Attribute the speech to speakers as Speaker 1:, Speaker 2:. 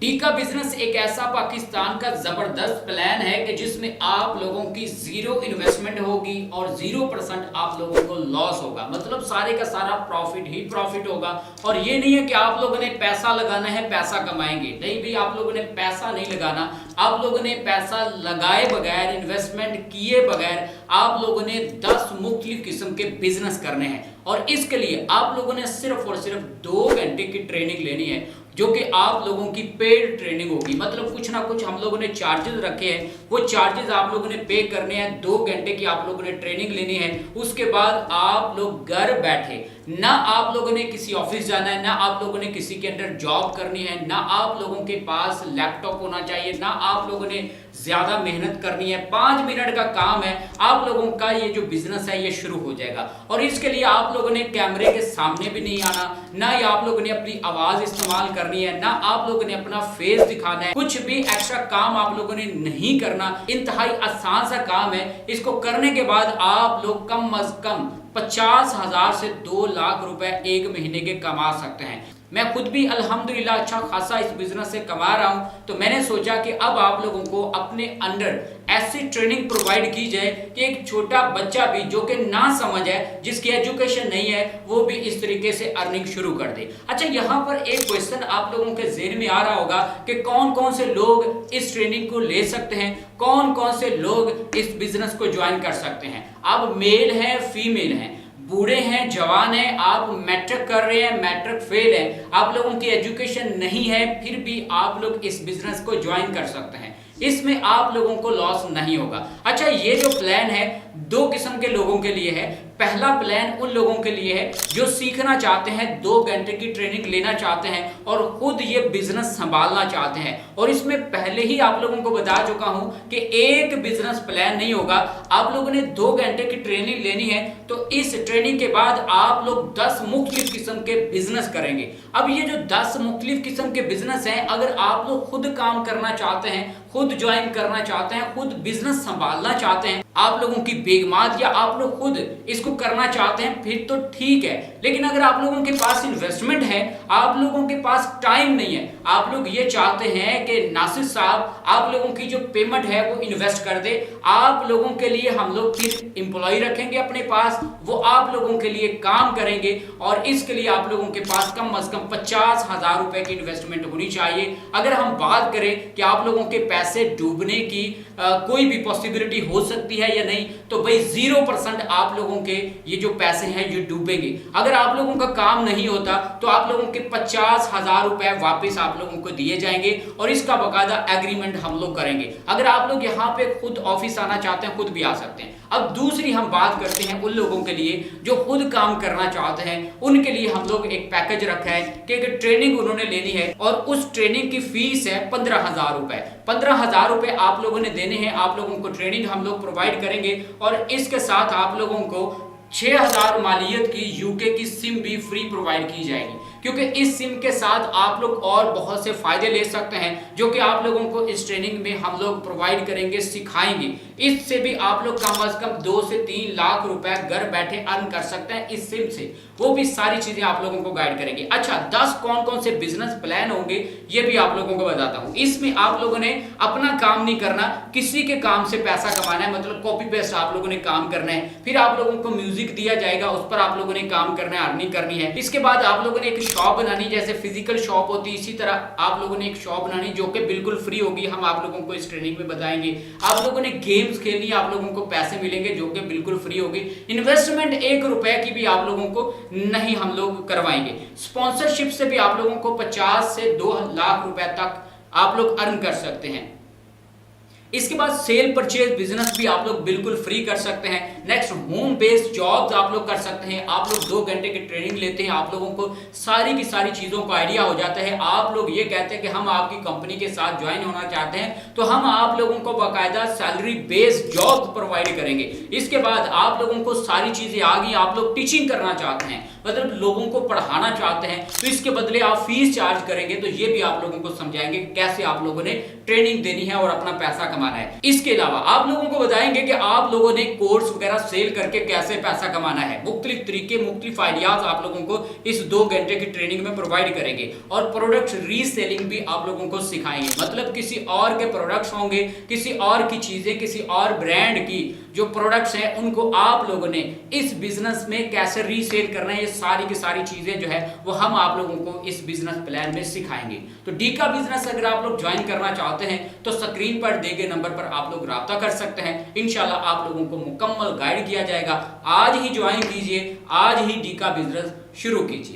Speaker 1: टीका बिजनेस एक ऐसा पाकिस्तान का जबरदस्त प्लान है कि जिसमें आप लोगों की जीरो इन्वेस्टमेंट होगी और 0% आप लोगों को लॉस होगा। मतलब सारे का सारा प्रॉफिट ही प्रॉफिट होगा। और ये नहीं है कि आप लोगों ने पैसा लगाना है पैसा कमाएंगे, नहीं भी, आप लोगों ने पैसा नहीं लगाना। आप लोगों ने पैसा लगाए बगैर, इन्वेस्टमेंट किए बगैर आप लोगों ने 10 मुख्तलिफ किस्म के बिजनेस करने हैं। और इसके लिए आप लोगों ने सिर्फ और सिर्फ 2 घंटे की ट्रेनिंग लेनी है, जो कि आप लोगों की पेड ट्रेनिंग होगी। मतलब कुछ ना कुछ हम लोगों ने चार्जेस रखे हैं, वो चार्जेस आप लोगों ने पे करने हैं। 2 घंटे की आप लोगों ने ट्रेनिंग लेनी है। उसके बाद आप लोग घर बैठे, ना आप लोगों ने किसी ऑफिस जाना है, ना आप लोगों ने किसी के अंडर जॉब करनी है, ना आप लोगों के पास लैपटॉप होना चाहिए, ना आप लोगों ने ज्यादा मेहनत करनी है। 5 मिनट का काम है, आप लोगों का ये जो बिजनेस है ये शुरू हो जाएगा। और इसके लिए आप लोगों ने कैमरे के सामने भी नहीं आना, ना ही आप लोगों ने अपनी आवाज इस्तेमाल करनी है, ना आप लोगों ने अपना फेस दिखाना है। कुछ भी एक्स्ट्रा काम आप लोगों ने नहीं करना। इंतहाई आसान सा काम है। इसको करने के बाद आप लोग कम अज कम 50,000 से 2 लाख रुपए एक महीने के कमा सकते हैं। मैं खुद भी अल्हम्दुलिल्लाह अच्छा खासा इस बिजनेस से कमा रहा हूं। तो मैंने सोचा कि अब आप लोगों को अपने अंडर ऐसी ट्रेनिंग प्रोवाइड की जाए कि एक छोटा बच्चा भी जो कि ना समझ है, जिसकी एजुकेशन नहीं है, वो भी इस तरीके से अर्निंग शुरू कर दे। अच्छा, यहाँ पर एक क्वेश्चन आप लोगों के ज़हन में आ रहा होगा कि कौन कौन से लोग इस ट्रेनिंग को ले सकते हैं, कौन कौन से लोग इस बिजनेस को ज्वाइन कर सकते हैं। अब मेल है, फीमेल है, बूढ़े हैं, जवान हैं, आप मैट्रिक कर रहे हैं, मैट्रिक फेल है, आप लोगों की एजुकेशन नहीं है, फिर भी आप लोग इस बिजनेस को ज्वाइन कर सकते हैं। इसमें आप लोगों को लॉस नहीं होगा। अच्छा, ये जो प्लान है 2 किस्म के लोगों के लिए है। पहला प्लान उन लोगों के लिए है जो सीखना चाहते हैं, 2 घंटे की ट्रेनिंग लेना चाहते हैं और खुद ये बिजनेस संभालना चाहते हैं। और इसमें पहले ही आप लोगों को बता चुका हूं कि एक बिजनेस प्लान नहीं होगा। आप लोगों ने 2 घंटे की ट्रेनिंग लेनी है, तो इस ट्रेनिंग के बाद आप लोग 10 मुख्तलिफ किस्म के बिजनेस करेंगे। अब ये जो 10 मुख्तलिफ किस्म के बिजनेस हैं, अगर आप लोग खुद काम करना चाहते हैं, खुद ज्वाइन करना चाहते हैं, खुद बिजनेस संभालना चाहते हैं, आप लोगों की बेगमात या आप लोग खुद इसको करना चाहते हैं, फिर तो ठीक है। लेकिन अगर आप लोगों के पास इन्वेस्टमेंट है, आप लोगों के पास टाइम नहीं है, आप लोग ये चाहते हैं कि नासिर साहब आप लोगों की जो पेमेंट है वो इन्वेस्ट कर दे, आप लोगों के लिए हम लोग फिर एम्प्लॉय रखेंगे अपने पास, वो आप लोगों के लिए काम करेंगे। और इसके लिए आप लोगों के पास कम अज कम 50,000 रुपए की इन्वेस्टमेंट होनी चाहिए। अगर हम बात करें कि आप लोगों के पैसे डूबने की कोई भी पॉसिबिलिटी हो सकती है या नहीं, तो भाई 0% आप लोगों के ये जो पैसे हैं ये डूबेंगे। अगर आप लोगों का काम नहीं होता तो आप लोगों के 50,000 रुपए वापस आप लोगों को दिए जाएंगे और इसका बकायदा एग्रीमेंट हम लोग करेंगे। अगर आप लोग यहाँ पे खुद ऑफिस आना चाहते हैं, खुद भी आ सकते हैं। अब दूसरी हम बात करते हैं उन लोगों के लिए जो खुद काम करना चाहते हैं। उनके लिए हम लोग एक पैकेज रखा है कि ट्रेनिंग उन्होंने लेनी है और उस ट्रेनिंग की फीस है 15,000 रुपए। 15,000 रुपए आप लोगों ने देने हैं। आप लोगों को ट्रेनिंग हम लोग प्रोवाइड करेंगे और इसके साथ आप लोगों को 6,000 मालियत की यूके की सिम भी फ्री प्रोवाइड की जाएगी, क्योंकि इस सिम के साथ आप लोग और बहुत से फायदे ले सकते हैं जो कि आप लोगों को इस ट्रेनिंग में हम लोग प्रोवाइड करेंगे, सिखाएंगे। इससे भी आप लोग कम अज कम 2 से 3 लाख रुपए घर बैठे अर्न कर सकते हैं इस सिम से। वो भी सारी चीजें आप लोगों को गाइड करेंगे। अच्छा, 10 कौन कौन से बिजनेस प्लान होंगे ये भी आप लोगों को बताता हूं। इसमें आप लोगों ने अपना काम नहीं करना, किसी के काम से पैसा कमाना है। मतलब कॉपी पेस्ट आप लोगों ने काम करना है, फिर आप लोगों को म्यूजिक दिया जाएगा, उस पर आप लोगों ने काम करना है, अर्निंग करनी है। इसके बाद आप लोगों ने एक शॉप बनानी, जैसे फिजिकल शॉप होती है, इसी तरह आप लोगों ने एक शॉप बनानी जो कि बिल्कुल फ्री होगी। हम आप लोगों को इस ट्रेनिंग में बताएंगे। आप लोगों ने गेम्स खेलनी, आप लोगों को पैसे मिलेंगे जो कि बिल्कुल फ्री होगी। इन्वेस्टमेंट 1 रुपए की भी आप लोगों को नहीं हम लोग करवाएंगे। स्पॉन्सरशिप से भी आप लोगों को 50 से 2 लाख रुपए तक आप लोग अर्न कर सकते हैं। इसके बाद सेल परचेज बिजनेस भी आप लोग बिल्कुल फ्री कर सकते हैं। नेक्स्ट, होम बेस्ड जॉब्स आप लोग कर सकते हैं। आप लोग 2 घंटे की ट्रेनिंग लेते हैं, आप लोगों को सारी की सारी चीजों का आइडिया हो जाता है। आप लोग ये कहते हैं कि हम आपकी कंपनी के साथ ज्वाइन होना चाहते हैं, तो हम आप लोगों को बाकायदा सैलरी बेस्ड जॉब प्रोवाइड करेंगे। इसके बाद आप लोगों को सारी चीजें आ गई, आप लोग टीचिंग करना चाहते हैं, मतलब लोगों को पढ़ाना चाहते हैं, तो इसके बदले आप फीस चार्ज करेंगे, तो ये भी आप लोगों को समझाएंगे कैसे आप लोगों ने ट्रेनिंग देनी है और अपना पैसा कमाना है। इसके अलावा आप लोगों को बताएंगे कि आप लोगों ने कोर्स वगैरह सेल करके कैसे पैसा कमाना है। मुख्तलिफ तरीके, मुख्तलिफ आइडियाज आप लोगों को इस 2 घंटे की ट्रेनिंग में प्रोवाइड करेंगे और प्रोडक्ट रीसेलिंग भी आप लोगों को सिखाएंगे। मतलब किसी और के प्रोडक्ट्स होंगे, किसी और की चीजें, किसी और ब्रांड की जो प्रोडक्ट्स हैं उनको आप लोगों ने इस बिजनेस में कैसे रीसेल करना है, ये सारी की सारी चीजें जो है वो हम आप लोगों को इस बिजनेस प्लान में सिखाएंगे। तो डी का बिजनेस अगर आप लोग ज्वाइन करना चाहते हैं तो स्क्रीन पर दिए गए नंबर पर आप लोग राब्ता कर सकते हैं। इंशाल्लाह आप लोगों को मुकम्मल गाइड किया जाएगा। आज ही ज्वाइन कीजिए, आज ही डी का बिजनेस शुरू कीजिए।